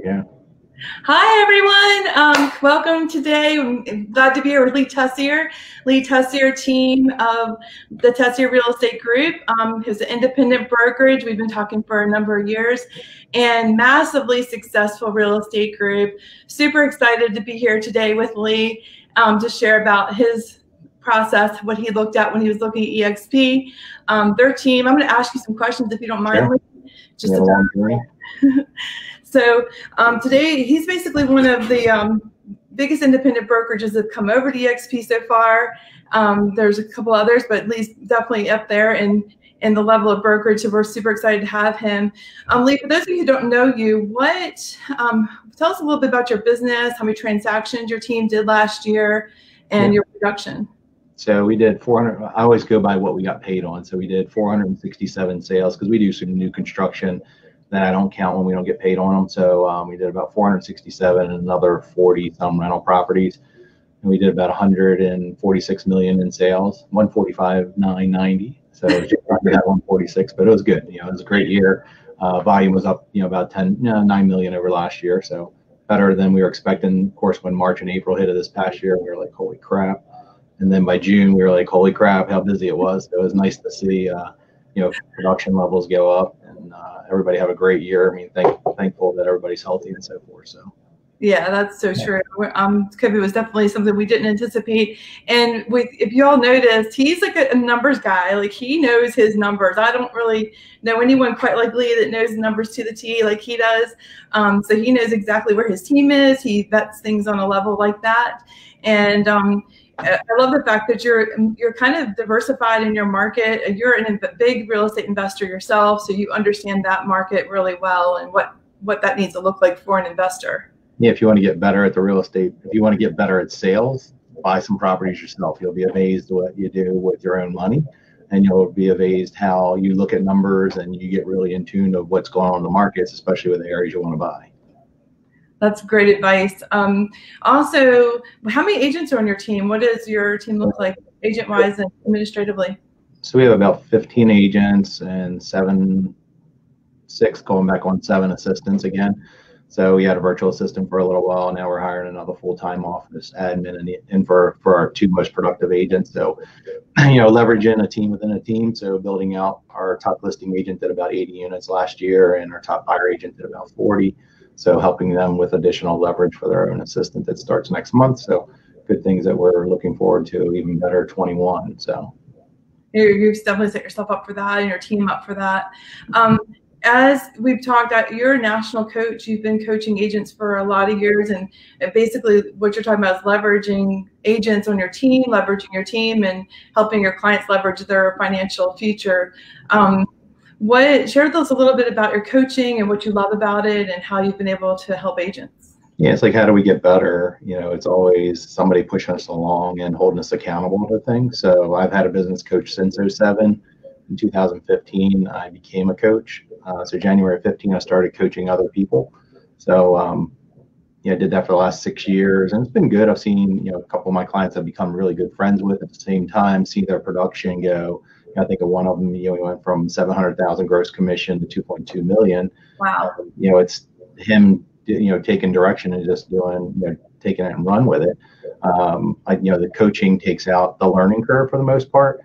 Yeah. Hi, everyone. Welcome today. I'm glad to be here with Lee Tessier. Lee Tessier team of the Tessier Real Estate Group, who's an independent brokerage. We've been talking for a number of years and massively successful real estate group. Super excited to be here today with Lee to share about his process, what he looked at when he was looking at EXP. Their team, I'm going to ask you some questions if you don't mind. Sure. Just to So today, he's basically one of the biggest independent brokerages that have come over to EXP so far. There's a couple others, but Lee's definitely up there in the level of brokerage. So we're super excited to have him. Lee, for those of you who don't know you, tell us a little bit about your business, how many transactions your team did last year, and your production. So we did 400. I always go by what we got paid on. So we did 467 sales because we do some new construction that I don't count when we don't get paid on them. So we did about 467 and another 40 some rental properties. And we did about 146 million in sales, 145,990. So just under that 146, but it was good. It was a great year. Volume was up, about 9 million over last year. So better than we were expecting. Of course, when March and April hit of this past year, we were like, holy crap. And then by June, we were like, holy crap, how busy it was. So it was nice to see, production levels go up and everybody have a great year. I mean, thankful that everybody's healthy and so forth. So. Yeah, that's so true. COVID was definitely something we didn't anticipate. And if you all noticed, he's like a numbers guy. Like, he knows his numbers. I don't really know anyone quite like Lee that knows numbers to the T like he does. So he knows exactly where his team is. He vets things on a level like that. And I love the fact that you're kind of diversified in your market. You're a big real estate investor yourself, so you understand that market really well and what that needs to look like for an investor. Yeah, if you want to get better at the real estate, if you want to get better at sales, buy some properties yourself. You'll be amazed what you do with your own money, and you'll be amazed how you look at numbers and you get really in tune of what's going on in the markets, especially with the areas you want to buy. That's great advice. Also, how many agents are on your team? What does your team look like, agent-wise and administratively? So we have about 15 agents and 7 assistants again. So we had a virtual assistant for a little while. Now we're hiring another full-time office admin and for our 2 most productive agents. So, leveraging a team within a team. So building out our top listing agent did about 80 units last year, and our top buyer agent did about 40. So helping them with additional leverage for their own assistant that starts next month. So good things that we're looking forward to, even better 21. So you've definitely set yourself up for that and your team up for that. As we've talked about, you're a national coach. You've been coaching agents for a lot of years, and basically what you're talking about is leveraging agents on your team, leveraging your team, and helping your clients leverage their financial future. Share with us a little bit about your coaching and what you love about it and how you've been able to help agents. Yeah, it's like, how do we get better? It's always somebody pushing us along and holding us accountable to things. So I've had a business coach since 2007. In 2015, I became a coach. So January 15, I started coaching other people. So, I did that for the last 6 years, and it's been good. I've seen, a couple of my clients I've become really good friends with at the same time, see their production go. I think of one of them, we went from 700,000 gross commission to 2.2 million. Wow. It's him, taking direction and just doing, taking it and run with it. The coaching takes out the learning curve for the most part.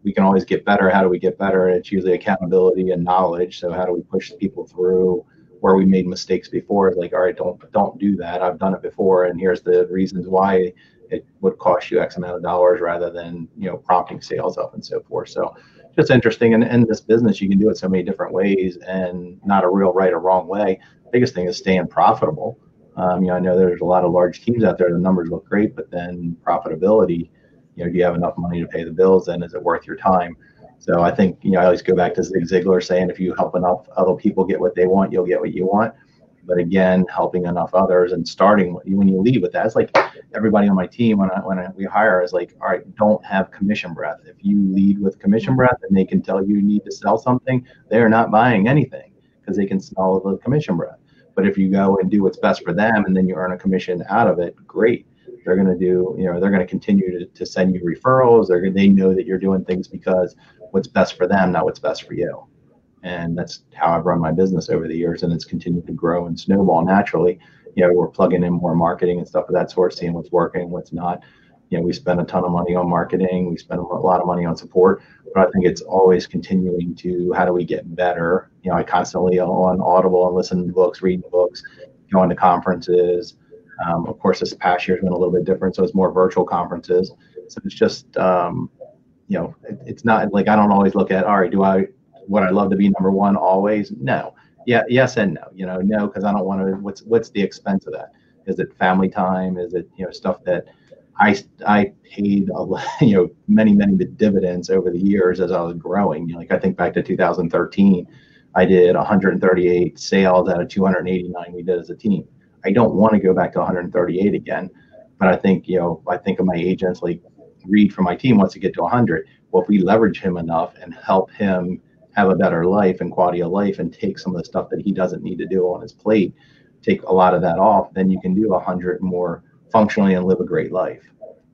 We can always get better. How do we get better? It's usually accountability and knowledge. So how do we push people through where we made mistakes before? It's like, all right, don't do that. I've done it before, and here's the reasons why it would cost you X amount of dollars, rather than prompting sales up and so forth. So just interesting. And in this business, you can do it so many different ways, and not a real right or wrong way. Biggest thing is staying profitable. I know there's a lot of large teams out there. The numbers look great, but then profitability. Do you have enough money to pay the bills, and is it worth your time? So I think, I always go back to Zig Ziglar saying, if you help enough other people get what they want, you'll get what you want. But again, helping enough others and starting when you lead with that, it's like everybody on my team, when we hire, is like, all right, don't have commission breath. If you lead with commission breath and they can tell you need to sell something, they are not buying anything because they can smell the commission breath. But if you go and do what's best for them and then you earn a commission out of it, great. They're going to do, they're going to continue to send you referrals. They know that you're doing things because what's best for them, not what's best for you. And that's how I've run my business over the years, and it's continued to grow and snowball naturally. We're plugging in more marketing and stuff of that sort, seeing what's working, what's not. We spend a ton of money on marketing. We spend a lot of money on support, but I think it's always continuing to, how do we get better? I constantly on Audible and listen to books, reading books, going to conferences. Of course, this past year has been a little bit different, so it's more virtual conferences. So it's just, it's not like I don't always look at, all right, would I love to be number one always? No. Yeah, yes and no. No, because I don't want to. What's the expense of that? Is it family time? Is it stuff that I paid many dividends over the years as I was growing. Like I think back to 2013, I did 138 sales out of 289 we did as a team. I don't want to go back to 138 again, but I think of my agents, like Reed from my team wants to get to 100. Well, if we leverage him enough and help him have a better life and quality of life and take some of the stuff that he doesn't need to do on his plate, take a lot of that off, then you can do 100 more functionally and live a great life.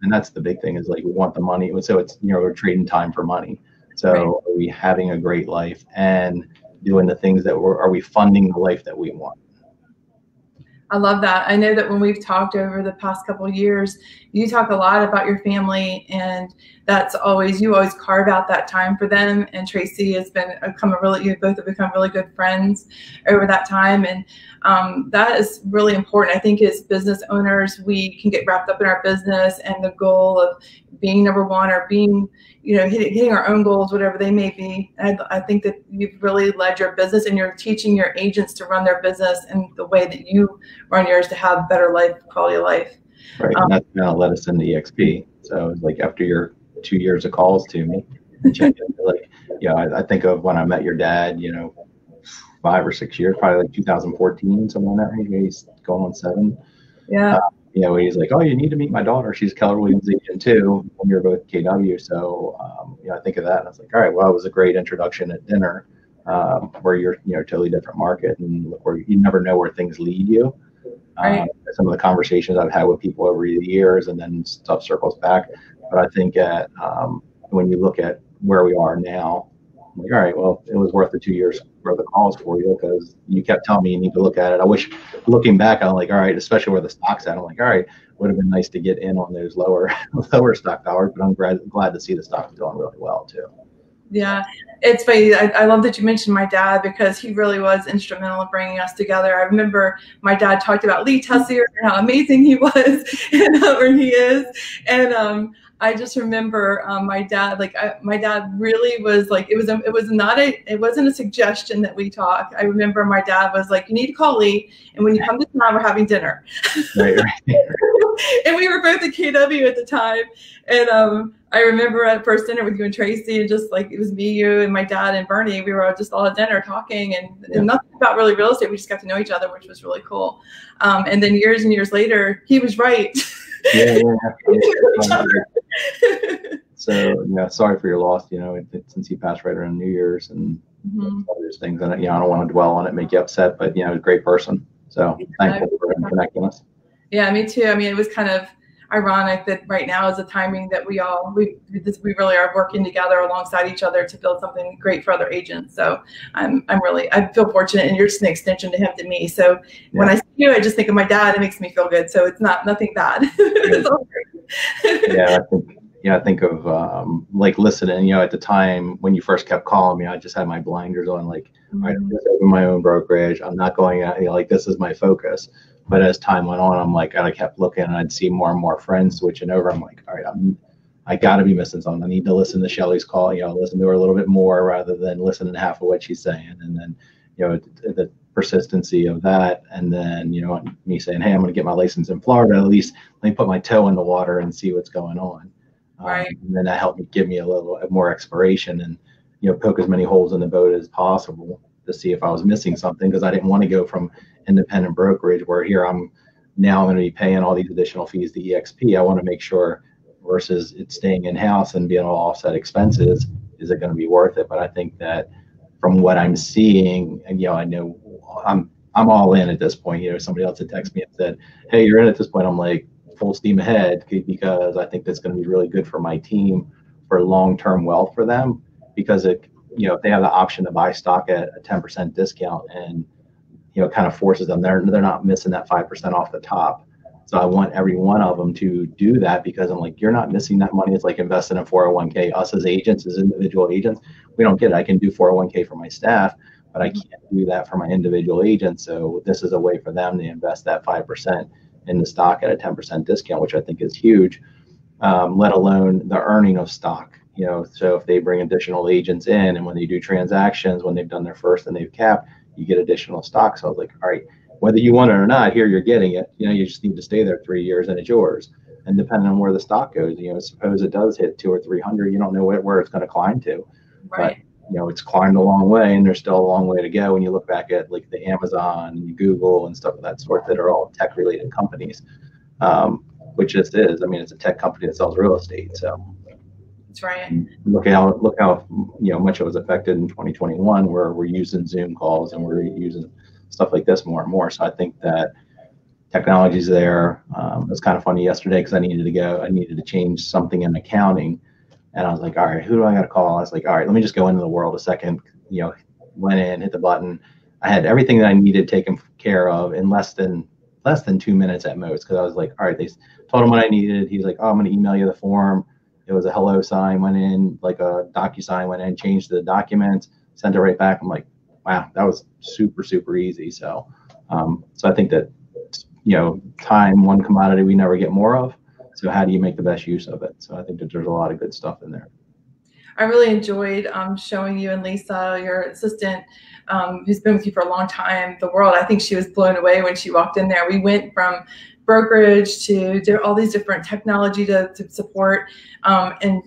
And that's the big thing, is like we want the money. So it's, we're trading time for money. So right. Are we having a great life and doing the things that are we funding the life that we want? I love that. I know that when we've talked over the past couple of years, you talk a lot about your family, and you always carve out that time for them. And Tracy has you both have become really good friends over that time. And that is really important. I think as business owners, we can get wrapped up in our business and the goal of being number one or being, hitting our own goals, whatever they may be. And I think that you've really led your business, and you're teaching your agents to run their business in the way that you run yours to have better life, quality of life. Right. And that's going to let us into EXP. So it's like after your 2 years of calls to me, I think of when I met your dad, 5 or 6 years, probably like 2014, something like that range. He's going on 7. Yeah. He's like, oh, you need to meet my daughter. She's Keller Williams agent too. When we were both KW. So, I think of that, and I was like, all right, well, it was a great introduction at dinner, where you're, totally different market, and look where you never know where things lead you. Right. Some of the conversations I've had with people over the years, and then stuff circles back. But I think when you look at where we are now, I'm like, all right, well, it was worth the 2 years worth of calls for you, because you kept telling me you need to look at it. I wish, looking back, I'm like, all right, especially where the stock's at, I'm like, all right, would have been nice to get in on those lower stock dollars, but I'm glad to see the stock doing really well too. Yeah, it's funny. I love that you mentioned my dad, because he really was instrumental in bringing us together. I remember my dad talked about Lee Tessier and how amazing he was and where he is. And I just remember my dad. My dad really was like, it wasn't a suggestion that we talk. I remember my dad was like, you need to call Lee, and when you come to town, we're having dinner. Right. And we were both at KW at the time, and I remember at first dinner with you and Tracy, and just like it was me, you, and my dad and Bernie. We were just all at dinner talking, and nothing about really real estate. We just got to know each other, which was really cool. And then years and years later, he was right. Yeah. So sorry for your loss. Since he passed right around New Year's and those things, and I don't want to dwell on it, make you upset, but a great person. So thankful for him connecting us. Yeah, me too. I mean, it was kind of ironic that right now is the timing that we really are working together alongside each other to build something great for other agents. So I feel fortunate, and you're just an extension to him, to me. So when I see you, I just think of my dad. It makes me feel good. So it's nothing bad. It's all great. I think of like listening, at the time when you first kept calling me, I just had my blinders on, like, all right, I'm just open my own brokerage. I'm not going out, like, this is my focus. But as time went on, I'm like, I kept looking, and I'd see more and more friends switching over. I'm like, all right, I got to be missing something. I need to listen to Shelley's call, listen to her a little bit more rather than listening to half of what she's saying. And then, the persistency of that. And then, me saying, hey, I'm going to get my license in Florida. At least let me put my toe in the water and see what's going on. Right. And then that helped me give me a little more exploration and, poke as many holes in the boat as possible to see if I was missing something, because I didn't want to go from independent brokerage where here I'm going to be paying all these additional fees to EXP. I want to make sure, versus it staying in-house and being able to offset expenses, is it going to be worth it? But I think that from what I'm seeing, and I know I'm all in at this point. Somebody else had texted me and said, hey, you're in at this point. I'm like, full steam ahead, because I think that's going to be really good for my team for long-term wealth for them, because if they have the option to buy stock at a 10% discount, and it kind of forces them, they're not missing that 5% off the top. So I want every one of them to do that, because I'm like, you're not missing that money. It's like investing in 401k. Us as agents, as individual agents, we don't get it. I can do 401k for my staff, but I can't do that for my individual agents. So this is a way for them to invest that 5% in the stock at a 10% discount, which I think is huge, let alone the earning of stock. So if they bring additional agents in, and when they do transactions, when they've done their first and they've capped, you get additional stock. So I was like, all right, whether you want it or not, here you're getting it. You just need to stay there 3 years and it's yours. And depending on where the stock goes, suppose it does hit 200 or 300, you don't know where it's going to climb to. Right. But it's climbed a long way, and there's still a long way to go. When you look back at like the Amazon and Google and stuff of that sort, that are all tech related companies, which just is. I mean, it's a tech company that sells real estate. So that's right. Look how much it was affected in 2021, where we're using Zoom calls and we're using stuff like this more and more. So I think that technology's there. It was kind of funny yesterday, because I needed to change something in accounting, and I was like, all right, who do I got to call? I was like, all right, let me just go into the world a second. Went in, hit the button. I had everything that I needed taken care of in less than 2 minutes at most, because I was like, all right, they told him what I needed. He's like, oh, I'm going to email you the form. It was a hello sign, went in, like a DocuSign, went in, changed the documents, sent it right back. I'm like, wow, that was super, super easy. So I think that, time, one commodity we never get more of. So how do you make the best use of it? So I think that there's a lot of good stuff in there. I really enjoyed showing you and Lisa, your assistant, who's been with you for a long time, the world. I think she was blown away when she walked in there. We went from brokerage to all these different technology to support, and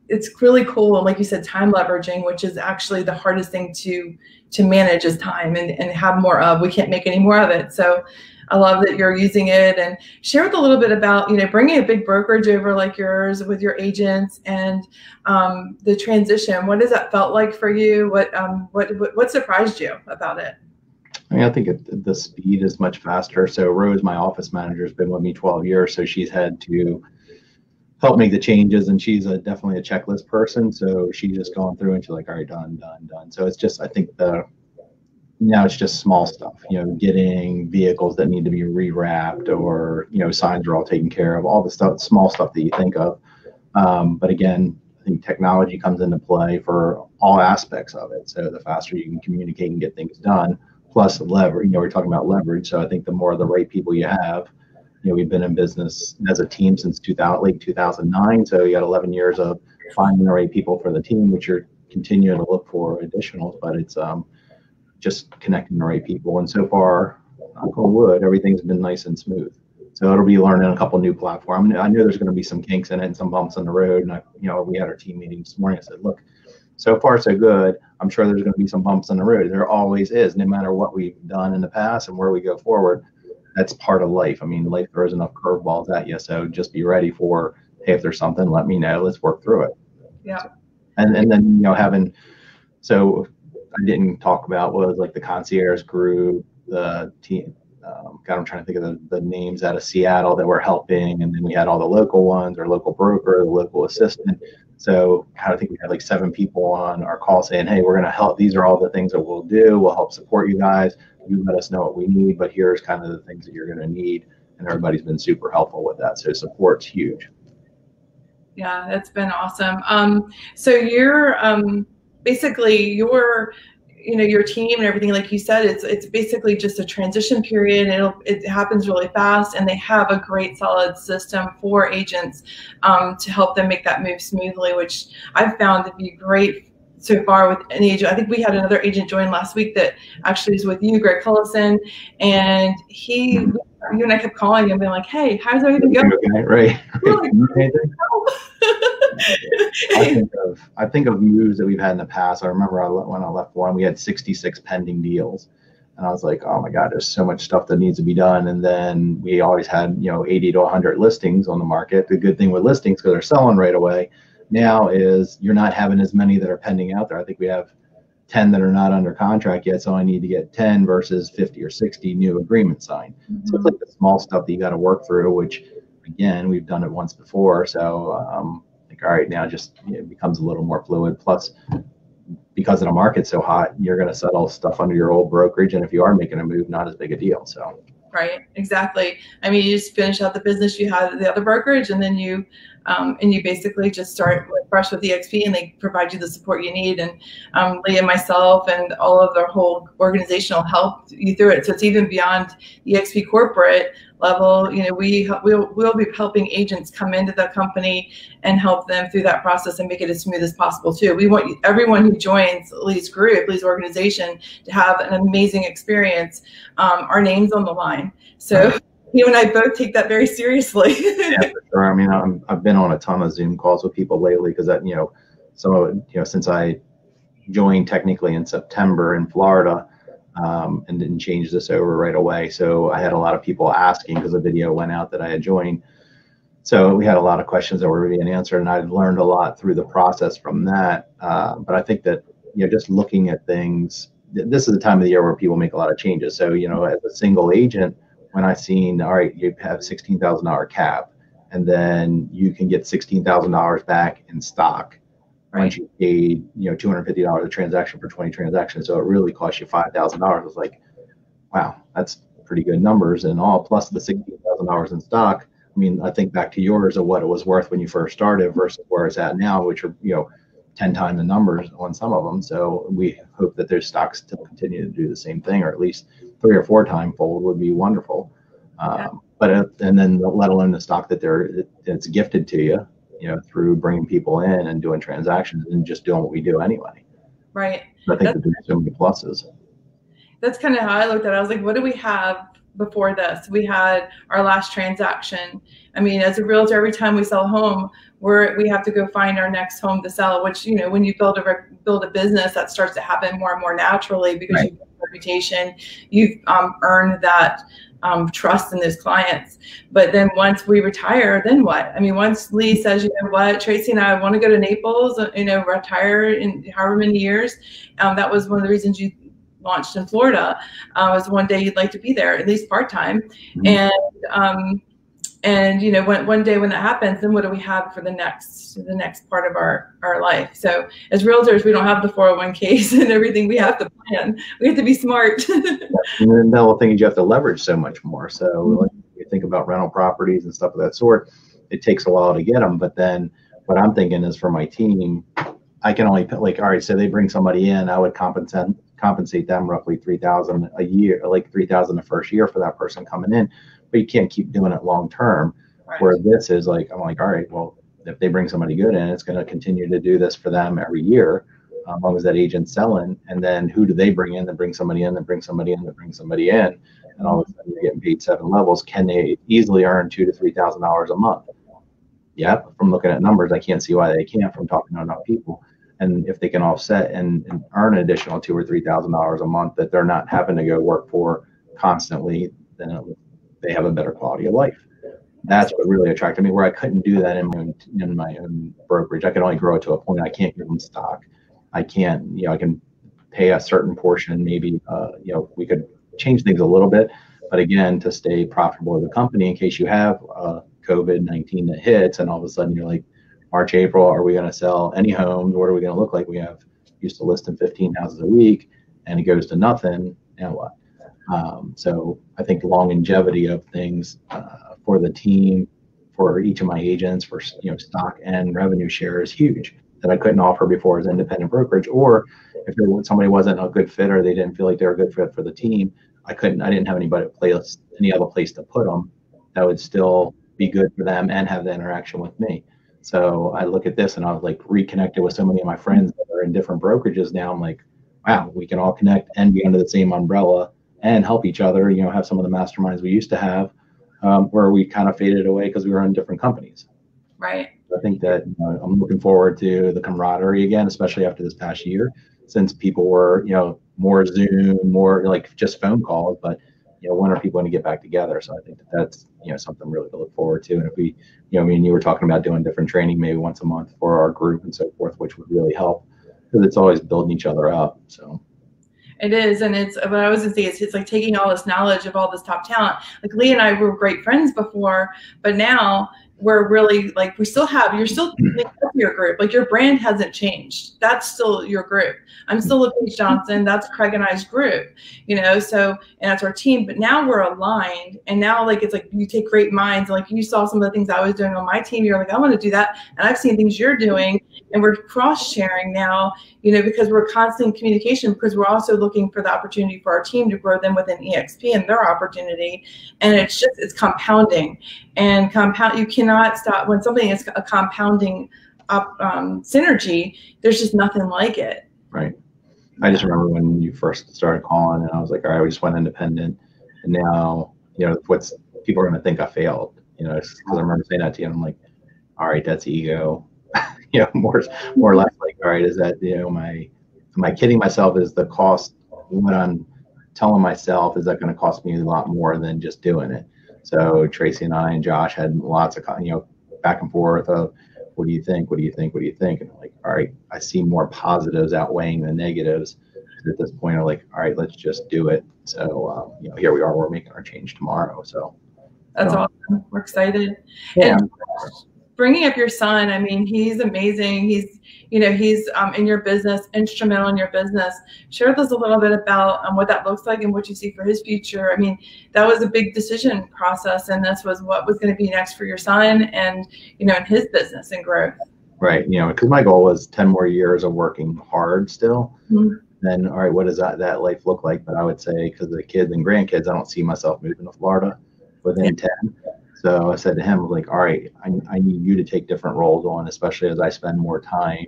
it's really cool. And like you said, time leveraging, which is actually the hardest thing to manage, is time and have more of. We can't make any more of it. So I love that you're using it. And share with a little bit about, bringing a big brokerage over like yours with your agents, and the transition. What has that felt like for you? What surprised you about it? I mean, I think the speed is much faster. So Rose, my office manager, has been with me 12 years. So she's had to help make the changes, and she's definitely a checklist person. So she's just going through and she's like, all right, done. So it's just, I think now it's just small stuff, getting vehicles that need to be rewrapped, or, signs are all taken care of, all the stuff, small stuff that you think of. But again, I think technology comes into play for all aspects of it. So the faster you can communicate and get things done, plus leverage, we're talking about leverage. So I think the more of the right people you have, we've been in business as a team since late 2009. So you got 11 years of finding the right people for the team, which you're continuing to look for additionals, but it's just connecting the right people. And so far, knock on wood, everything's been nice and smooth. So it'll be learning a couple new platforms. I know there's going to be some kinks in it and some bumps on the road. And we had our team meeting this morning. I said, look, so far so good. I'm sure there's going to be some bumps on the road. There always is, no matter what we've done in the past and where we go forward. That's part of life. I mean, life throws enough curveballs at you. So just be ready for, hey, if there's something, let me know. Let's work through it. Yeah. And then, so I didn't talk about was like the concierge group, the team. God, I'm trying to think of the names out of Seattle that were helping, and then we had all the local ones, our local broker, the local assistant. So I think we had like 7 people on our call saying, hey, we're going to help. These are all the things that we'll do. We'll help support you guys. You let us know what we need, but here's kind of the things that you're going to need. And everybody's been super helpful with that. So support's huge. Yeah, that's been awesome. So you're basically your team and everything, like you said, it's basically just a transition period. It happens really fast, and they have a great solid system for agents to help them make that move smoothly, which I've found to be great so far with any agent. I think we had another agent join last week that actually is with you, Greg Cullison, and you and I kept calling him, being like, "Hey, how's everything going?" Okay, right. Like, I think of moves that we've had in the past. I remember when I left one, we had 66 pending deals, and I was like, oh my God, there's so much stuff that needs to be done. And then we always had 80 to 100 listings on the market. The good thing with listings, because they're selling right away, now is you're not having as many that are pending out there. I think we have 10 that are not under contract yet, so I need to get 10 versus 50 or 60 new agreements signed. Mm-hmm. So it's like the small stuff that you got to work through, which again, we've done it once before. So all right, now just it becomes a little more fluid. Plus, because the market's so hot, you're going to settle stuff under your old brokerage. And if you are making a move, not as big a deal. So. Right, exactly. I mean, you just finish out the business you had at the other brokerage, and then you basically just start fresh with EXP, and they provide you the support you need. And Lee and myself and all of their whole organizational help you through it. So it's even beyond EXP corporate level. You know, we'll be helping agents come into the company and help them through that process and make it as smooth as possible too. We want everyone who joins Lee's group, Lee's organization, to have an amazing experience. Our name's on the line. So you and I both take that very seriously. Yeah, for sure. I mean, I've been on a ton of Zoom calls with people lately because that, some of it, since I joined technically in September in Florida, and didn't change this over right away. So I had a lot of people asking because the video went out that I had joined. So we had a lot of questions that were being answered, and I learned a lot through the process from that. But I think that, just looking at things, this is the time of the year where people make a lot of changes. So, as a single agent, when I seen, all right, you have $16,000 cap, and then you can get $16,000 back in stock. Once you paid, $250 a transaction for 20 transactions. So it really cost you $5,000. I was like, wow, that's pretty good numbers and all, plus the $16,000 in stock. I mean, I think back to yours of what it was worth when you first started versus where it's at now, which are, 10 times the numbers on some of them. So we hope that their stocks still continue to do the same thing, or at least 3 or 4 time fold would be wonderful. And then let alone the stock that it's gifted to you, through bringing people in and doing transactions and just doing what we do anyway. Right. I think that there's so many pluses. That's kind of how I looked at it. I was like, what do we have before this? We had our last transaction. I mean, as a realtor, every time we sell a home, we have to go find our next home to sell, which, when you build a business, that starts to happen more and more naturally because you've got a reputation, you've earned that trust in those clients. But then once we retire, then what? I mean, once Lee says, you know what, Tracy and I want to go to Naples, retire in however many years. That was one of the reasons you launched in Florida, was one day you'd like to be there, at least part-time. Mm-hmm. And one day when that happens, then what do we have for the next part of our life? So as realtors, we don't have the 401ks and everything. We have to plan. We have to be smart. And then the whole thing is you have to leverage so much more. So when you think about rental properties and stuff of that sort, it takes a while to get them. But then what I'm thinking is for my team, I can only put, all right, so they bring somebody in, I would compensate them roughly $3,000 a year, like $3,000 the first year for that person coming in. But you can't keep doing it long term. Right. Where this is I'm like, all right, well, if they bring somebody good in, it's going to continue to do this for them every year, as long as that agent's selling. And then who do they bring in? They bring somebody in, that bring somebody in, that bring somebody in, and all of a sudden you're getting paid 7 levels. Can they easily earn $2,000 to $3,000 a month? Yeah, from looking at numbers, I can't see why they can't from talking to enough people. And if they can offset and earn an additional $2,000 or $3,000 a month that they're not having to go work for constantly, then they have a better quality of life. That's what really attracted me, where I couldn't do that in my own brokerage. I could only grow it to a point. I can't give them stock. I can't, I can pay a certain portion. Maybe, we could change things a little bit, but again, to stay profitable as a company, in case you have COVID-19 that hits and all of a sudden you're like, March, April, are we going to sell any homes? What are we going to look like? We used to list in 15 houses a week and it goes to nothing. Now what? So I think longevity of things for the team, for each of my agents, for stock and revenue share is huge that I couldn't offer before as independent brokerage. Or if somebody wasn't a good fit or they didn't feel like they were a good fit for the team, I didn't have any other place to put them that would still be good for them and have the interaction with me. So I look at this and I was like reconnected with so many of my friends that are in different brokerages now. I'm like, wow, we can all connect and be under the same umbrella and help each other, have some of the masterminds we used to have, where we kind of faded away because we were in different companies. Right. I think that I'm looking forward to the camaraderie again, especially after this past year, since people were, more Zoom, more like just phone calls, but when are people going to get back together? So I think that's, something really to look forward to. And if we, me and you were talking about doing different training maybe once a month for our group and so forth, which would really help because it's always building each other up. So. It is, and it's what I was going to say. It's like taking all this knowledge of all this top talent. Like Lee and I were great friends before, but now we're really like, you're still like, your group, like your brand hasn't changed. That's still your group. I'm still LaPaige Johnson. That's Craig and I's group, so, and that's our team. But now we're aligned, and now like, it's like you take great minds. Like you saw some of the things I was doing on my team. You're like, I want to do that. And I've seen things you're doing, and we're cross sharing now, because we're constantly in communication, because we're also looking for the opportunity for our team to grow them within EXP and their opportunity. And it's compounding, and you cannot stop when something is a compounding synergy. There's just nothing like it. Right. I just remember when you first started calling, and I was like, all right, we just went independent, and now what's people are going to think I failed, because I remember saying that to you, and I'm like, all right, that's ego. More or less like, all right, is that, am I kidding myself? Is the cost, what I'm telling myself, is that going to cost me a lot more than just doing it? So Tracy and I and Josh had lots of, back and forth of, what do you think? What do you think? What do you think? And I'm like, all right, I see more positives outweighing the negatives. At this point, I'm like, all right, let's just do it. So, here we are, we're making our change tomorrow. So that's awesome. We're excited. Yeah. And bringing up your son, I mean, he's amazing. He's in your business, instrumental in your business. Share with us a little bit about what that looks like and what you see for his future. I mean, that was a big decision process, and this was what was going to be next for your son and, in his business and growth. Right. Because my goal was 10 more years of working hard still. Mm-hmm. Then, all right, what does that life look like? But I would say, because of the kids and grandkids, I don't see myself moving to Florida within 10. So I said to him, like, all right, I need you to take different roles on, especially as I spend more time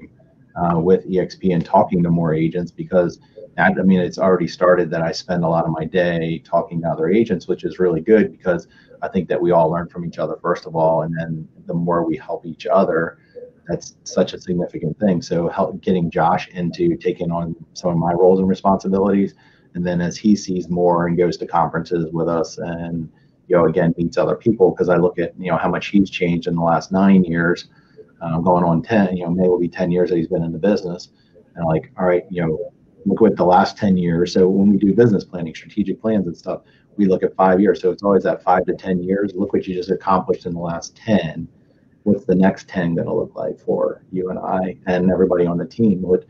with EXP and talking to more agents, because it's already started that I spend a lot of my day talking to other agents, which is really good, because I think that we all learn from each other, first of all, and then the more we help each other, that's such a significant thing. So getting Josh into taking on some of my roles and responsibilities, and then as he sees more and goes to conferences with us and again, meets other people, because I look at, how much he's changed in the last 9 years, going on 10, May will be 10 years that he's been in the business. And like, all right, look at the last 10 years. So when we do business planning, strategic plans and stuff, we look at 5 years. So it's always that 5 to 10 years. Look what you just accomplished in the last 10. What's the next 10 going to look like for you and I and everybody on the team? What's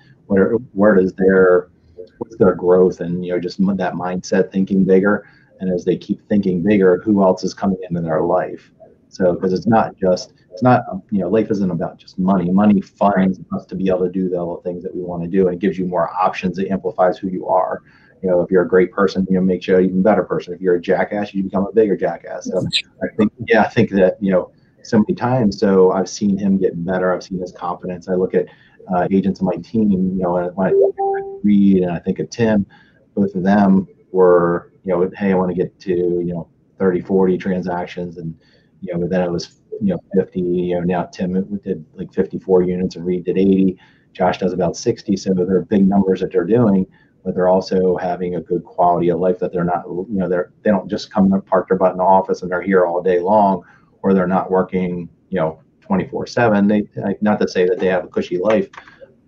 their growth, and, just that mindset, thinking bigger. And as they keep thinking bigger, who else is coming into their life? So, because life isn't about just money. Money funds us to be able to do the things that we want to do, and it gives you more options. It amplifies who you are. If you're a great person, makes you an even better person. If you're a jackass, you become a bigger jackass. So I think that, so many times. So I've seen him get better. I've seen his confidence. I look at agents on my team, when I read and I think of Tim, both of them were, hey, I want to get to, 30, 40 transactions. And, but then it was, 50, now Tim did like 54 units and Reed did 80. Josh does about 60. So they're big numbers that they're doing, but they're also having a good quality of life, that they're not, they don't just come and park their butt in the office and they're here all day long, or they're not working, 24/7. Not to say that they have a cushy life,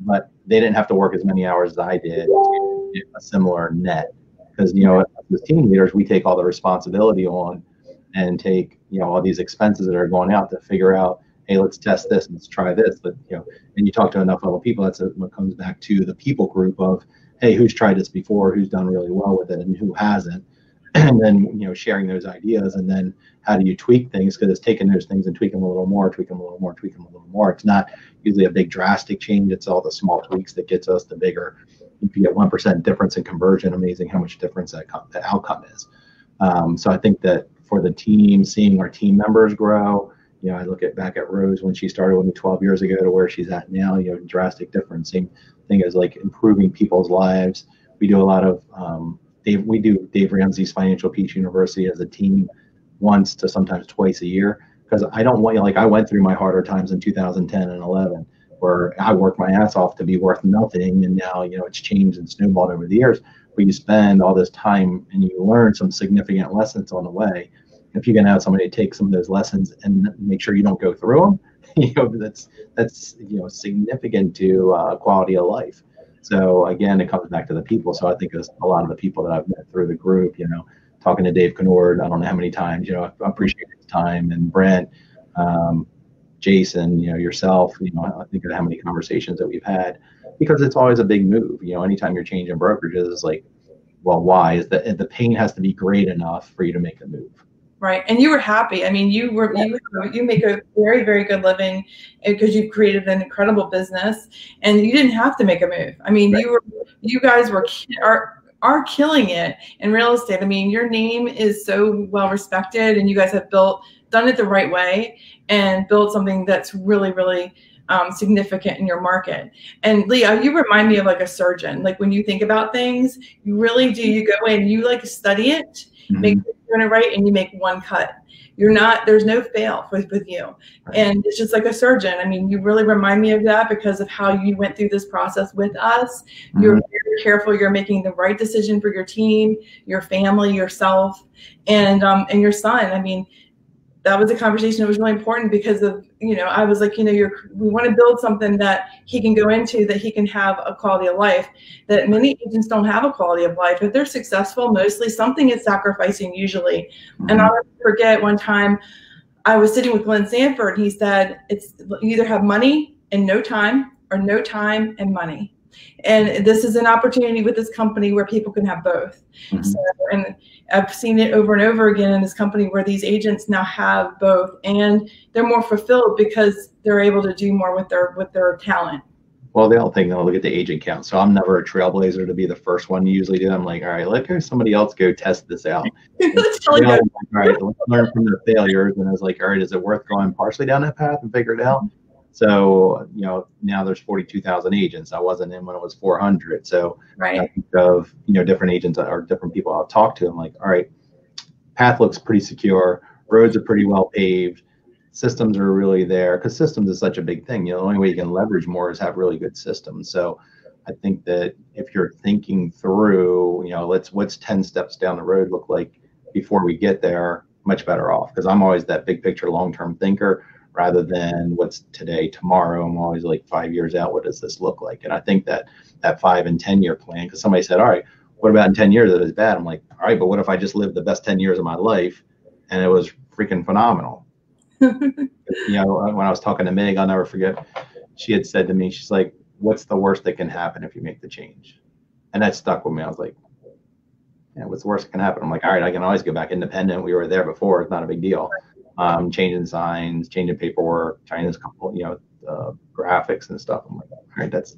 but they didn't have to work as many hours as I did to get a similar net. Because, as team leaders, we take all the responsibility on and take, all these expenses that are going out to figure out, hey, let's test this, let's try this. But, and you talk to enough other people, that's what comes back to the people group of, hey, who's tried this before, who's done really well with it, and who hasn't. And then, sharing those ideas, and then how do you tweak things? Because it's taking those things and tweak them a little more, tweak them a little more, tweak them a little more. It's not usually a big drastic change. It's all the small tweaks that gets us the bigger. If you get 1% difference in conversion, amazing how much difference the outcome is. So I think that for the team, seeing our team members grow, I look back at Rose when she started with me 12 years ago to where she's at now, drastic difference. Same thing as like improving people's lives. We do a lot of, we do Dave Ramsey's Financial Peace University as a team once to sometimes twice a year, because I don't want, I went through my harder times in 2010 and 11, where I worked my ass off to be worth nothing. And now, it's changed and snowballed over the years. But you spend all this time and you learn some significant lessons on the way. If you can have somebody take some of those lessons and make sure you don't go through them, that's significant to quality of life. So again, it comes back to the people. So I think there's a lot of the people that I've met through the group, talking to Dave Kennord, I don't know how many times, I appreciate his time, and Brent, Jason, yourself, I think of how many conversations that we've had, because it's always a big move. Anytime you're changing brokerages, it's like, well, why is that? The pain has to be great enough for you to make a move. Right. And you were happy. I mean, you make a very, very good living because you've created an incredible business, and you didn't have to make a move. I mean, right. You guys are killing it in real estate. I mean, your name is so well respected, and you guys have done it the right way and built something that's really, really significant in your market. And Leah, you remind me of like a surgeon. Like when you think about things, you really do. You go in, you like study it, make sure you're doing it right, and you make one cut. There's no fail with you. Right. And it's just like a surgeon. I mean, you really remind me of that because of how you went through this process with us. You're very careful. You're making the right decision for your team, your family, yourself, and your son. I mean, that was a conversation that was really important because of, I was like, we want to build something that he can go into, that he can have a quality of life, that many agents don't have a quality of life. If they're successful, mostly something is sacrificing usually. And I'll never forget one time I was sitting with Glenn Sanford. He said, you either have money and no time, or no time and money. And this is an opportunity with this company where people can have both. So, and I've seen it over and over again in this company where these agents now have both, and they're more fulfilled because they're able to do more with their talent. Well, the other thing, they'll look at the agent count. So I'm never a trailblazer to be the first one to usually do. I'm like, all right, let somebody else go test this out. All right, let's learn from their failures. And I was like, all right, is it worth going partially down that path and figure it out? So, now there's 42,000 agents. I wasn't in when it was 400. So right. I think of, different agents or different people I'll talk to. I'm like, all right, path looks pretty secure. Roads are pretty well paved. Systems are really there, because systems is such a big thing. The only way you can leverage more is have really good systems. So I think that if you're thinking through, what's 10 steps down the road look like before we get there, much better off. Because I'm always that big picture, long-term thinker, rather than what's today, tomorrow. I'm always like 5 years out, what does this look like? And I think that 5 and 10 year plan, because somebody said, all right, what about in 10 years that is bad? I'm like, all right, but what if I just lived the best 10 years of my life and it was freaking phenomenal? When I was talking to Meg, I'll never forget, she had said to me, she's like, what's the worst that can happen if you make the change? And that stuck with me. I was like, yeah, what's the worst that can happen? I'm like, all right, I can always go back independent. We were there before. It's not a big deal. Changing signs, changing paperwork, changing a couple, graphics and stuff. I'm like, all right,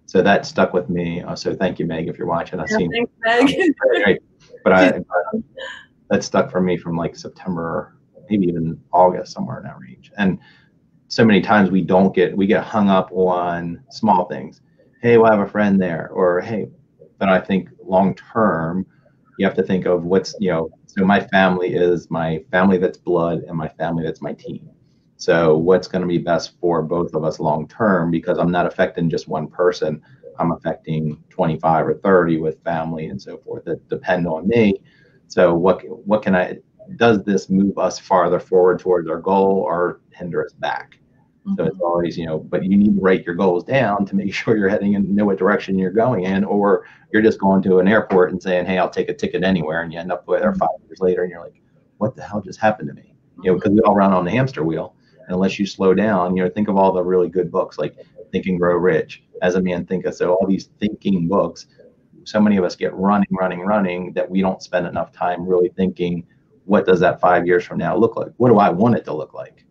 so that stuck with me. So thank you, Meg, if you're watching. I've seen it. Meg. But that stuck for me from like September, maybe even August, somewhere in that range. And so many times we get hung up on small things. Hey, we'll have a friend there, or hey, but I think long term, you have to think of what's, so my family is my family that's blood, and my family that's my team. So what's going to be best for both of us long term, because I'm not affecting just one person. I'm affecting 25 or 30 with family and so forth that depend on me. So what can does this move us farther forward towards our goal, or hinder us back? So it's always, but you need to write your goals down to make sure you're heading and know what direction you're going in, or you're just going to an airport and saying, hey, I'll take a ticket anywhere. And you end up there 5 years later and you're like, what the hell just happened to me? Because we all run on the hamster wheel. And unless you slow down, think of all the really good books like Think and Grow Rich, As a Man Thinketh. So all these thinking books, so many of us get running that we don't spend enough time really thinking, what does that 5 years from now look like? What do I want it to look like?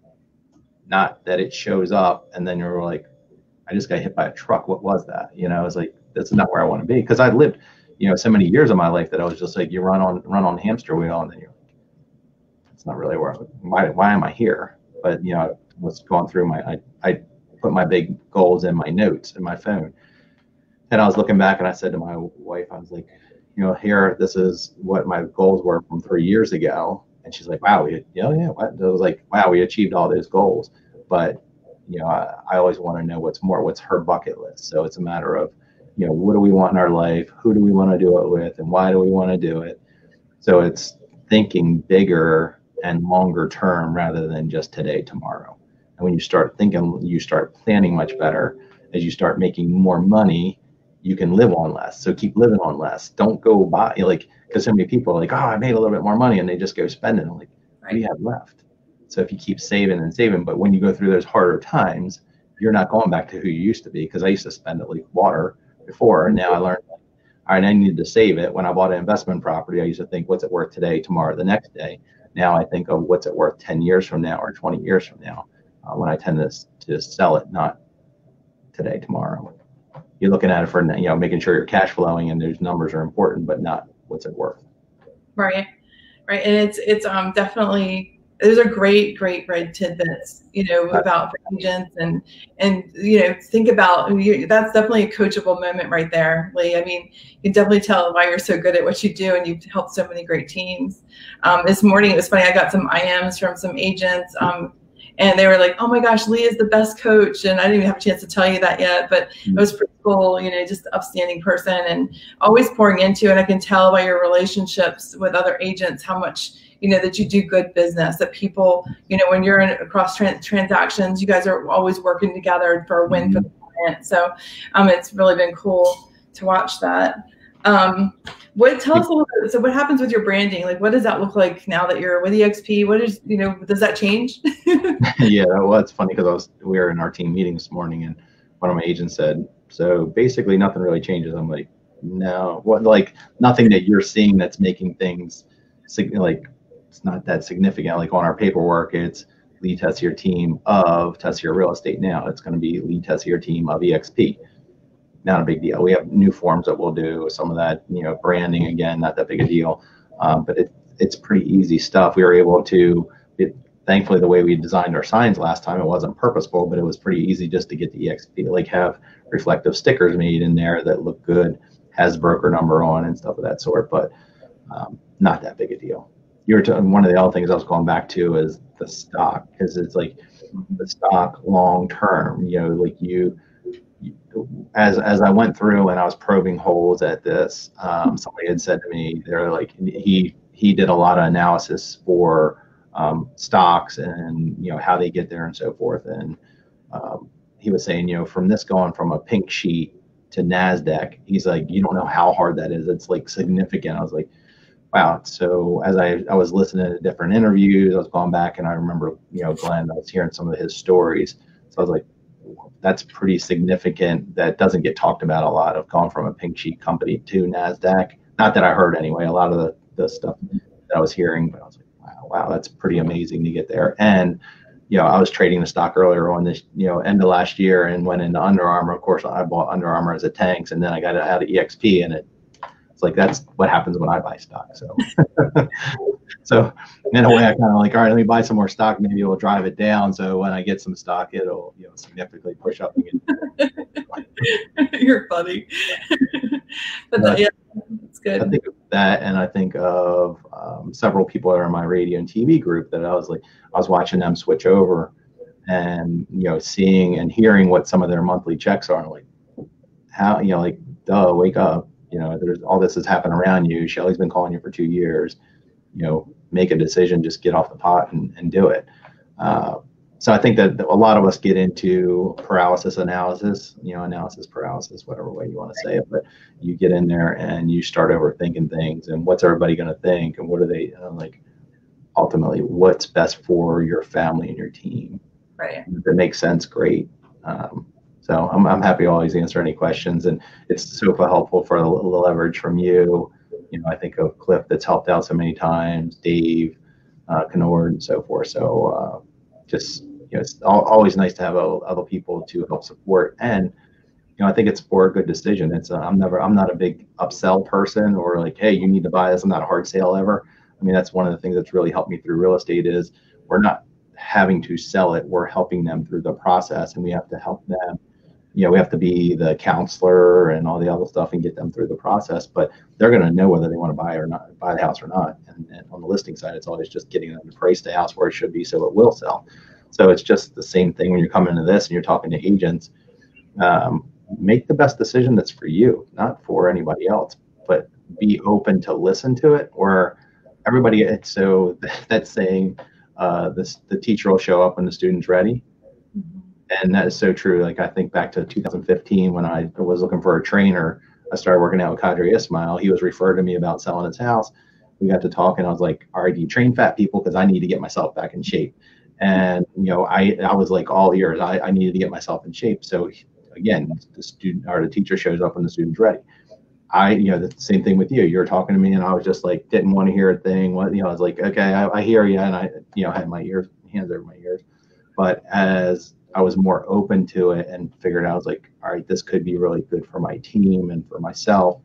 Not that it shows up and then you're like, I just got hit by a truck. What was that? It's like, that's not where I want to be. Because I lived, so many years of my life that I was just like, you run on the hamster wheel, and then you're like, it's not really why am I here? But I was going through I put my big goals in my notes in my phone, and I was looking back, and I said to my wife, I was like, here, this is what my goals were from 3 years ago. And she's like, wow, I was like, wow, we achieved all those goals. But, I always want to know what's her bucket list. So it's a matter of, what do we want in our life? Who do we want to do it with? And why do we want to do it? So it's thinking bigger and longer term rather than just today, tomorrow. And when you start thinking, you start planning much better. As you start making more money, you can live on less. So keep living on less. Don't go buy, because so many people are like, oh, I made a little bit more money, and they just go spending. I'm like, what do you have left? So if you keep saving and saving, but when you go through those harder times, you're not going back to who you used to be. Because I used to spend it like water before, and now I learned, all right, I needed to save it. When I bought an investment property, I used to think, what's it worth today, tomorrow, the next day. Now I think of what's it worth 10 years from now or 20 years from now, when I tend to sell it, not today, tomorrow. You're looking at it for, making sure you're cash flowing, and those numbers are important, but not what's it worth. Right. Right. And it's definitely, those are great red tidbits, about agents and, think about, that's definitely a coachable moment right there, Lee. I mean, you can definitely tell why you're so good at what you do, and you've helped so many great teams. This morning, it was funny, I got some IMs from some agents, and they were like, oh my gosh, Lee is the best coach. And I didn't even have a chance to tell you that yet, but it was pretty cool, just an upstanding person and always pouring into it. I can tell by your relationships with other agents how much, that you do good business, that people, when you're in across transactions, you guys are always working together for a win for the client. So it's really been cool to watch that. Tell us a little bit. So what happens with your branding? Like, what does that look like now that you're with EXP? What is, does that change? Yeah, well, it's funny because we were in our team meeting this morning, and one of my agents said, so basically nothing really changes. I'm like, no, what, like nothing that you're seeing that's making things like, it's not that significant. Like on our paperwork, it's Lee Tessier team of Tessier Real Estate. Now it's going to be Lee Tessier team of EXP. Not a big deal. We have new forms that we'll do, some of that, branding, again, not that big a deal. But it's pretty easy stuff. We were able to, thankfully, the way we designed our signs last time, it wasn't purposeful, but it was pretty easy just to get the EXP, like have reflective stickers made in there that look good, has broker number on and stuff of that sort, but not that big a deal. One of the other things I was going back to is the stock, because it's like the stock long term, like as I went through and I was probing holes at this, somebody had said to me, they're like, he did a lot of analysis for stocks and how they get there and so forth, and he was saying, from this going from a pink sheet to NASDAQ, he's like, you don't know how hard that is. It's like significant. I was like, wow. So as I was listening to different interviews, I was going back and I remember, Glenn, I was hearing some of his stories. So I was like, that's pretty significant. That doesn't get talked about a lot, of going from a pink sheet company to NASDAQ. Not that I heard anyway, a lot of the stuff that I was hearing, but I was like, wow, that's pretty amazing to get there. And, I was trading the stock earlier on this, end of last year, and went into Under Armour. Of course, I bought Under Armour as a tanks, and then I got it out of EXP, and it's like, that's what happens when I buy stock. So, so in a way, I kind of like, all right, let me buy some more stock. Maybe it'll drive it down. So when I get some stock, it'll, significantly push up again. You're funny. But yeah, that's good. I think of that, and I think of several people that are in my radio and TV group that I was watching them switch over, and seeing and hearing what some of their monthly checks are. Like, how, like, duh, wake up. There's all this has happened around you. Shelley's been calling you for 2 years. Make a decision, just get off the pot and do it. So I think that a lot of us get into paralysis analysis, analysis paralysis, whatever way you want to say it. But you get in there and you start overthinking things, and what's everybody going to think, and what are they like? Ultimately, what's best for your family and your team? Right. If it makes sense, great. So I'm happy to always answer any questions, and it's super helpful for the leverage from you. I think of Cliff that's helped out so many times, Dave, Kennard, and so forth. So just it's always nice to have other people to help support, and I think it's for a good decision. It's I'm not a big upsell person, or like, hey, you need to buy this. I'm not a hard sale ever. I mean, that's one of the things that's really helped me through real estate is we're not having to sell it. We're helping them through the process, and we have to help them. We have to be the counselor and all the other stuff and get them through the process, but they're going to know whether they want to buy the house or not. And on the listing side, it's always just getting them to price the house where it should be so it will sell. So it's just the same thing when you're coming into this and you're talking to agents. Make the best decision that's for you, not for anybody else, but be open to listen to it. Or everybody, so that's saying the teacher will show up when the student's ready. And that is so true. Like, I think back to 2015 when I was looking for a trainer. I started working out with Kadri Ismail. He was referred to me about selling his house. We got to talking. I was like, all right, do you train fat people? Because I need to get myself back in shape. And, I was like all ears. I needed to get myself in shape. So again, the student or the teacher shows up and the student's ready. The same thing with you. You were talking to me and I was just like, didn't want to hear a thing. I was like, okay, I hear you. And I, had my hands over my ears. But as I was more open to it and figured out, I was like, all right, this could be really good for my team and for myself.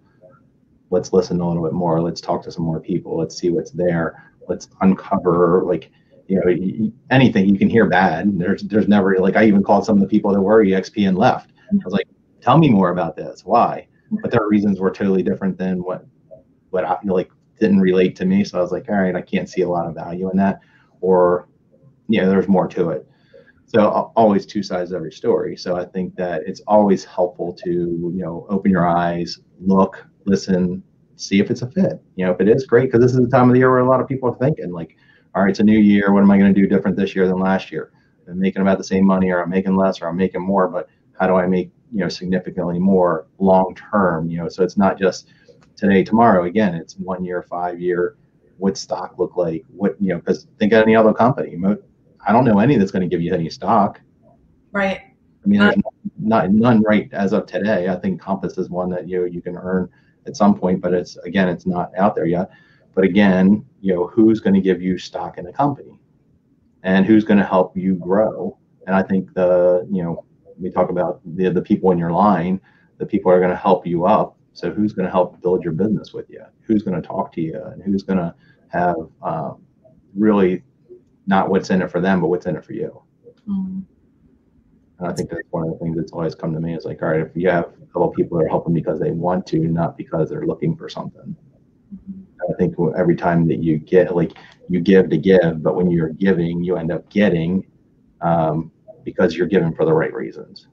Let's listen a little bit more. Let's talk to some more people. Let's see what's there. Let's uncover, anything. You can hear bad. There's never, I even called some of the people that were EXP and left. I was like, tell me more about this. Why? But their reasons were totally different than what I didn't relate to me. So I was like, all right, I can't see a lot of value in that. Or, there's more to it. So always two sides of every story. So I think that it's always helpful to, open your eyes, look, listen, see if it's a fit. If it is, great, because this is the time of the year where a lot of people are thinking like, all right, it's a new year. What am I going to do different this year than last year? I'm making about the same money, or I'm making less, or I'm making more, but how do I make, significantly more long term? So it's not just today, tomorrow. Again, it's 1 year, 5 year. What stock look like? What, because think of any other company. I don't know any that's going to give you any stock. Right. I mean, there's none right as of today. I think Compass is one that you can earn at some point, but it's not out there yet. But again, who's going to give you stock in the company, and who's going to help you grow? And I think we talk about the people in your line, the people are going to help you up. So who's going to help build your business with you? Who's going to talk to you, and who's going to have really not what's in it for them, but what's in it for you? Mm-hmm. And I think that's one of the things that's always come to me is like, all right, if you have a couple of people that are helping because they want to, not because they're looking for something. Mm-hmm. I think every time that you get, you give to give, but when you're giving, you end up getting because you're giving for the right reasons.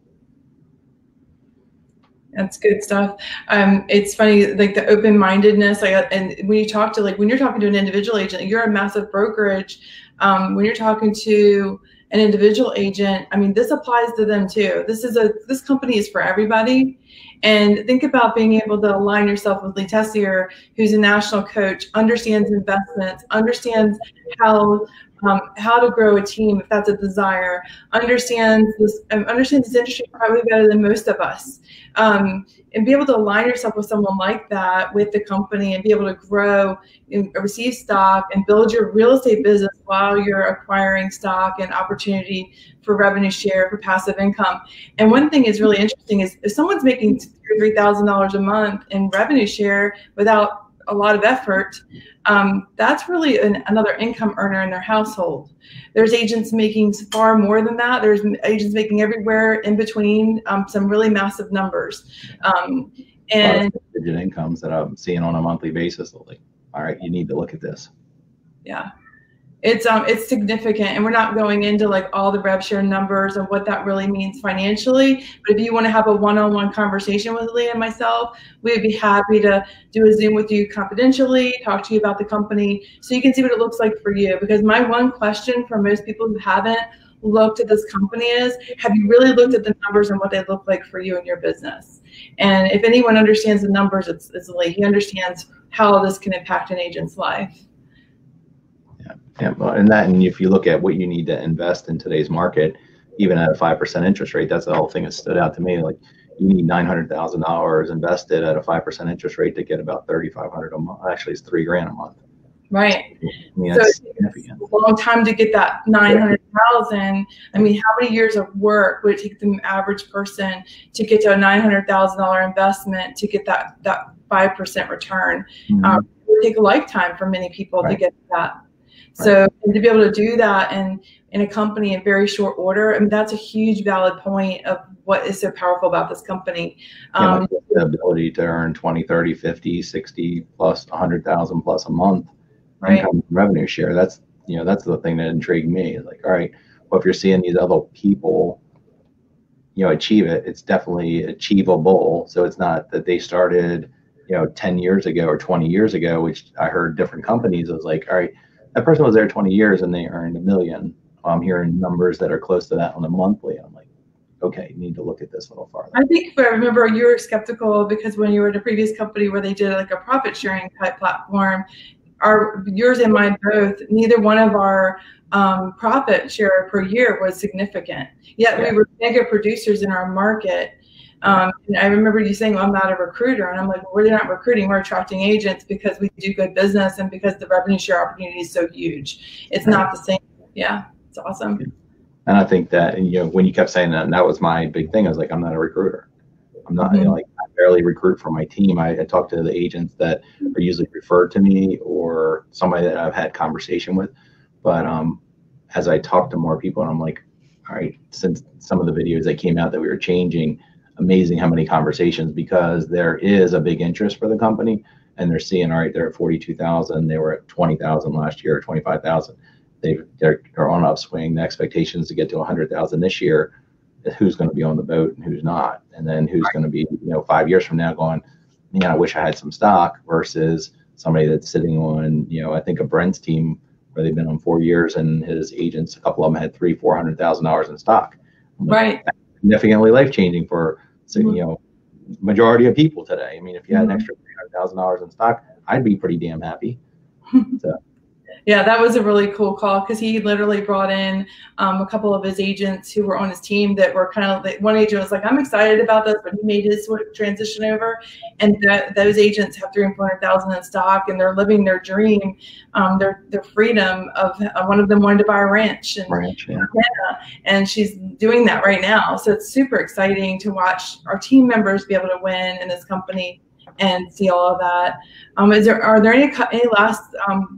That's good stuff. It's funny, like the open-mindedness, and when you talk to, when you're talking to an individual agent, you're a massive brokerage. When you're talking to an individual agent, I mean, this applies to them too. This company is for everybody. And think about being able to align yourself with Lee Tessier, who's a national coach, understands investments, understands how to grow a team if that's a desire, understands this industry probably better than most of us, and be able to align yourself with someone like that with the company and be able to grow and receive stock and build your real estate business while you're acquiring stock and opportunity for revenue share, for passive income. And one thing is really interesting is if someone's making $2,000 or $3,000 a month in revenue share without a lot of effort, that's really another income earner in their household. There's agents making far more than that. There's agents making everywhere in between, some really massive numbers. And digit incomes that I'm seeing on a monthly basis. Like, all right, you need to look at this. Yeah. It's significant, and we're not going into all the rev share numbers and what that really means financially. But if you want to have a one-on-one conversation with Lee and myself, we would be happy to do a Zoom with you confidentially, talk to you about the company, so you can see what it looks like for you. Because my one question for most people who haven't looked at this company is, have you really looked at the numbers and what they look like for you and your business? And if anyone understands the numbers, it's Lee. He understands how this can impact an agent's life. Yeah, and if you look at what you need to invest in today's market, even at a 5% interest rate, that's the whole thing that stood out to me. Like, you need $900,000 invested at a 5% interest rate to get about $3,500 a month. Actually, it's $3,000 a month. Right. I mean, so that's significant. A long time to get that 900,000. I mean, how many years of work would it take the average person to get to a $900,000 investment to get that 5% return? Mm-hmm. It would take a lifetime for many people to get that. So and to be able to do that in a company in very short order, I mean, that's a huge valid point of what is so powerful about this company. The ability to earn 20, 30, 50, 60 plus 100,000 plus a month income revenue share. That's the thing that intrigued me. It's like, all right, well, if you're seeing these other people, achieve it, it's definitely achievable. So it's not that they started, 10 years ago or 20 years ago, which I heard different companies. It was like, all right, that person was there 20 years and they earned $1 million. I'm hearing numbers that are close to that on a monthly. I'm like, okay, you need to look at this a little farther. I think I remember you were skeptical because when you were in a previous company where they did a profit sharing type platform, yours and mine both, neither one of our profit share per year was significant. Yet we were mega producers in our market. And I remember you saying, well, I'm not a recruiter. And I'm like, well, we're not recruiting. We're attracting agents because we do good business and because the revenue share opportunity is so huge. It's not the same. Yeah, it's awesome. And I think that, you know, when you kept saying that, and that was my big thing, I was like, I'm not a recruiter. I'm not, you know, like, I barely recruit for my team. I talk to the agents that are usually referred to me or somebody that I've had conversation with. But as I talk to more people, and I'm like, all right, since some of the videos that came out that we were changing, amazing how many conversations, because there is a big interest for the company, and they're seeing, all right, they're at 42,000, they were at 20,000 last year, or 25,000. They're on an upswing. The expectation is to get to 100,000 this year. Who's going to be on the boat and who's not, and then who's going to be, you know, 5 years from now going, man, I wish I had some stock, versus somebody that's sitting on, you know, I think of Brent's team where they've been on 4 years, and his agents, a couple of them had $300,000-$400,000 in stock. Right. That's significantly life changing for, you know, majority of people today. I mean, if you had an extra $300,000 in stock, I'd be pretty damn happy. So. Yeah, that was a really cool call, because he literally brought in a couple of his agents who were on his team that were kind of, one agent was like, I'm excited about this, but he made his sort of transition over, and those agents have 300,000 and 400,000 in stock, and they're living their dream, their freedom of, one of them wanted to buy a ranch, and she's doing that right now. So it's super exciting to watch our team members be able to win in this company and see all of that. Are there any last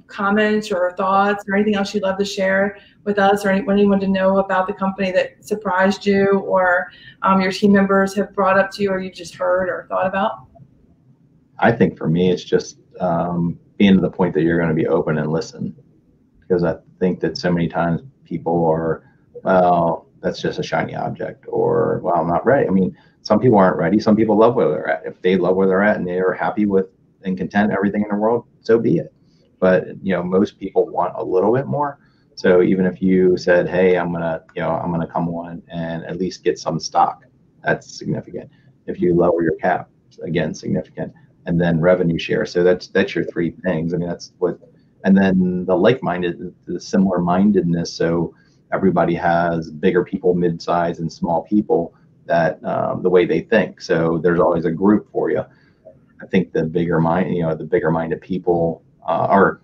comments or thoughts or anything else you'd love to share with us, or anyone to know about the company that surprised you, or your team members have brought up to you, or you've just heard or thought about? I think for me, it's just being to the point that you're going to be open and listen, because I think that so many times people are, well, that's just a shiny object, or, well, I'm not ready. I mean, some people aren't ready. Some people love where they're at. If they love where they're at and they are happy with and content everything in the world, so be it. But, you know, most people want a little bit more. So even if you said, hey, I'm gonna come on and at least get some stock, that's significant. If you lower your cap, again, significant. And then revenue share. So that's your three things. I mean, that's what, and then the like-minded, the similar mindedness. So everybody has bigger people, mid-size, and small people that the way they think. So there's always a group for you. I think the bigger minded people are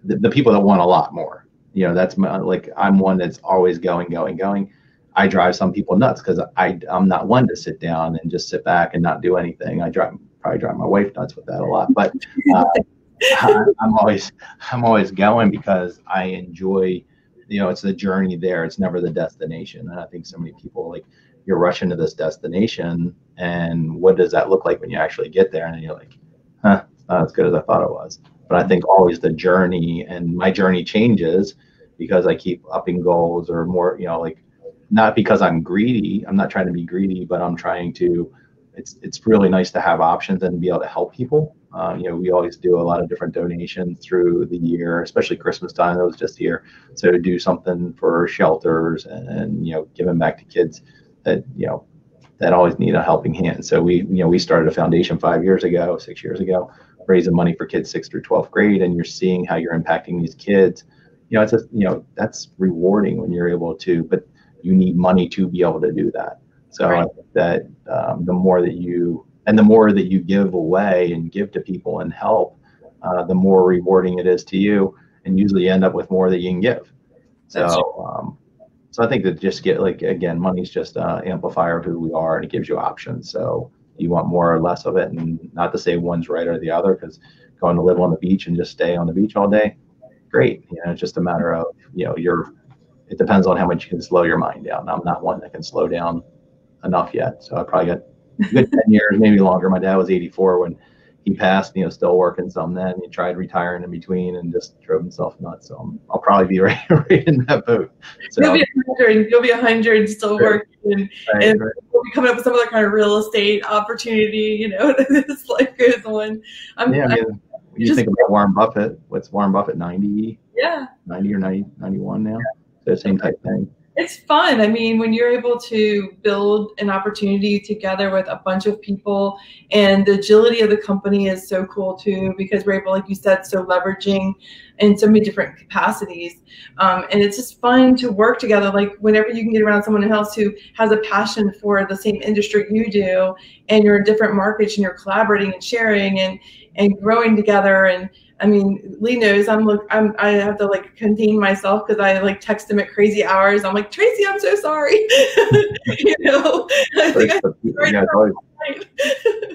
the people that want a lot more. You know, that's like, I'm one that's always going. I drive some people nuts, because I'm not one to sit down and just sit back and not do anything. I probably drive my wife nuts with that a lot, but I'm always going, because I enjoy, you know, it's the journey there. It's never the destination. And I think so many people, like, you're rushing to this destination, and what does that look like when you actually get there? And then you're like, huh, it's not as good as I thought it was. But I think always the journey, and my journey changes because I keep upping goals, or more, you know, like, not because I'm greedy. I'm not trying to be greedy, but I'm trying to, it's really nice to have options and be able to help people. You know, we always do a lot of different donations through the year, especially Christmas time. That was just here. So to do something for shelters and, you know, giving back to kids that, you know, that always need a helping hand. So we started a foundation 6 years ago, raising money for kids 6th through 12th grade. And you're seeing how you're impacting these kids. You know, it's just, you know, that's rewarding when you're able to, but you need money to be able to do that. So I think that the more that you give away and give to people and help, the more rewarding it is to you, and usually you end up with more that you can give. So I think that just again, money's just an amplifier of who we are, and it gives you options. So you want more or less of it, and not to say one's right or the other, because going to live on the beach and just stay on the beach all day, great. You know, it's just a matter of, you know, it depends on how much you can slow your mind down. I'm not one that can slow down enough yet. So I probably got a good 10 years, maybe longer. My dad was 84 when he passed, you know, still working some then. He tried retiring in between and just drove himself nuts. So I'll probably be right in that boat. So You'll be 100 still working, and we'll be coming up with some other kind of real estate opportunity, you know, this life goes on. You think about Warren Buffett. What's Warren Buffett, 90? Yeah. 90 or 90, 91 now? So same type thing. It's fun. I mean, when you're able to build an opportunity together with a bunch of people, and the agility of the company is so cool too, because we're able, like you said, so leveraging in so many different capacities. And it's just fun to work together. Like whenever you can get around someone else who has a passion for the same industry you do, and you're in different markets and you're collaborating and sharing and growing together. And I mean, Lee knows I have to like contain myself because I like text him at crazy hours. I'm like, Tracy, I'm so sorry. You know, I think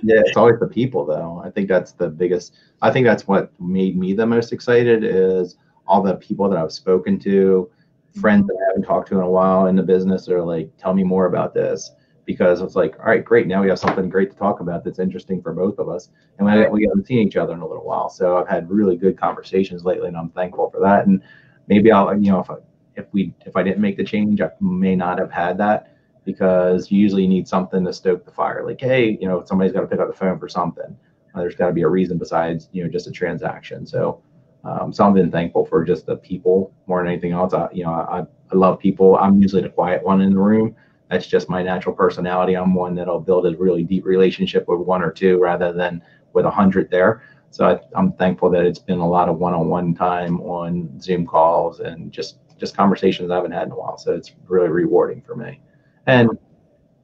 it's always the people though. I think that's the biggest. I think that's what made me the most excited is all the people that I've spoken to, friends that I haven't talked to in a while in the business are like, tell me more about this. Because it's like, all right, great. Now we have something great to talk about that's interesting for both of us. And we haven't seen each other in a little while. So I've had really good conversations lately, and I'm thankful for that. And maybe I'll, you know, if I didn't make the change, I may not have had that, because you usually need something to stoke the fire. Like, hey, you know, somebody's got to pick up the phone for something. There's got to be a reason besides, you know, just a transaction. So I've been thankful for just the people more than anything else. I love people. I'm usually the quiet one in the room. That's just my natural personality. I'm one that'll build a really deep relationship with one or two rather than with 100 there. So I'm thankful that it's been a lot of one-on-one time on Zoom calls and just conversations I haven't had in a while. So it's really rewarding for me. And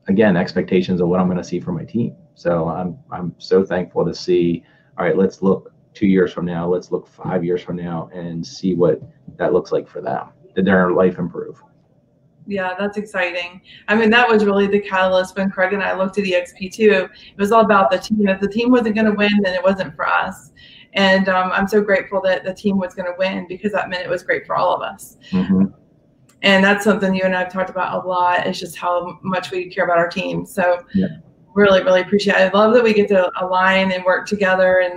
again, expectations of what I'm going to see from my team. So I'm so thankful to see, all right, let's look 2 years from now, let's look 5 years from now and see what that looks like for them. Did their life improve? Yeah, that's exciting. I mean, that was really the catalyst when Craig and I looked at EXP2. It was all about the team. If the team wasn't going to win, then it wasn't for us. And I'm so grateful that the team was going to win, because that meant it was great for all of us. Mm-hmm. And that's something you and I have talked about a lot, is just how much we care about our team. So really, really appreciate it. I love that we get to align and work together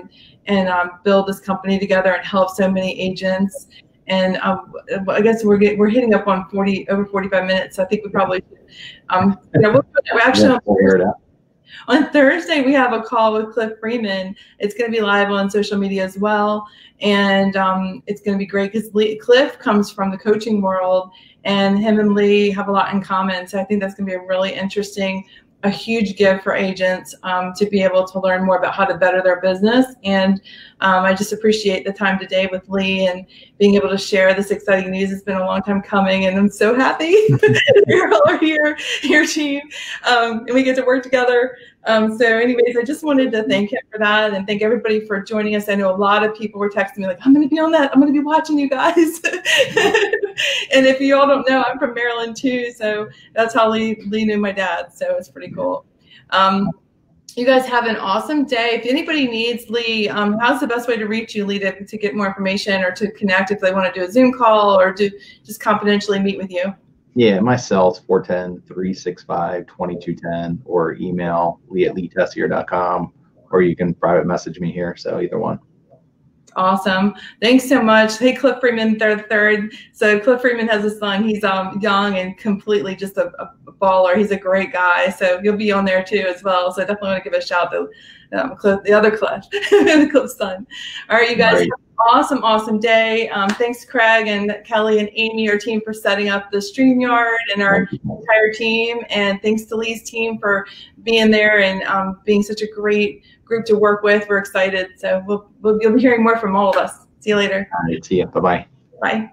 and build this company together and help so many agents. And I guess we're hitting up on over 45 minutes. So I think we probably should. On Thursday, we have a call with Cliff Freeman. It's going to be live on social media as well. And it's going to be great because Cliff comes from the coaching world, and him and Lee have a lot in common. So I think that's going to be a really interesting, a huge gift for agents to be able to learn more about how to better their business. And I just appreciate the time today with Lee and being able to share this exciting news. It's been a long time coming, and I'm so happy you all are here, your team, and we get to work together. So anyways, I just wanted to thank him for that, and thank everybody for joining us. I know a lot of people were texting me like, I'm going to be on that. I'm going to be watching you guys. And if you all don't know, I'm from Maryland too. So that's how Lee knew my dad. So it's pretty cool. You guys have an awesome day. If anybody needs Lee, how's the best way to reach you, Lee, to get more information or to connect if they want to do a Zoom call or to just confidentially meet with you? Yeah, my cell is 410-365-2210, or email lee@leetessier.com, or you can private message me here. So either one. Awesome. Thanks so much. Hey, Cliff Freeman, third. So Cliff Freeman has a son. He's young and completely just a baller. He's a great guy. So you'll be on there too as well. So I definitely want to give a shout to Cliff, the other Cliff, Cliff's son. All right, you guys. Have an awesome day. Thanks, Craig and Kelly and Amy, our team, for setting up the StreamYard, and our entire team. And thanks to Lee's team for being there and being such a great group to work with. We're excited. So you'll be hearing more from all of us. See you later. All right, see you. Bye-bye. Bye.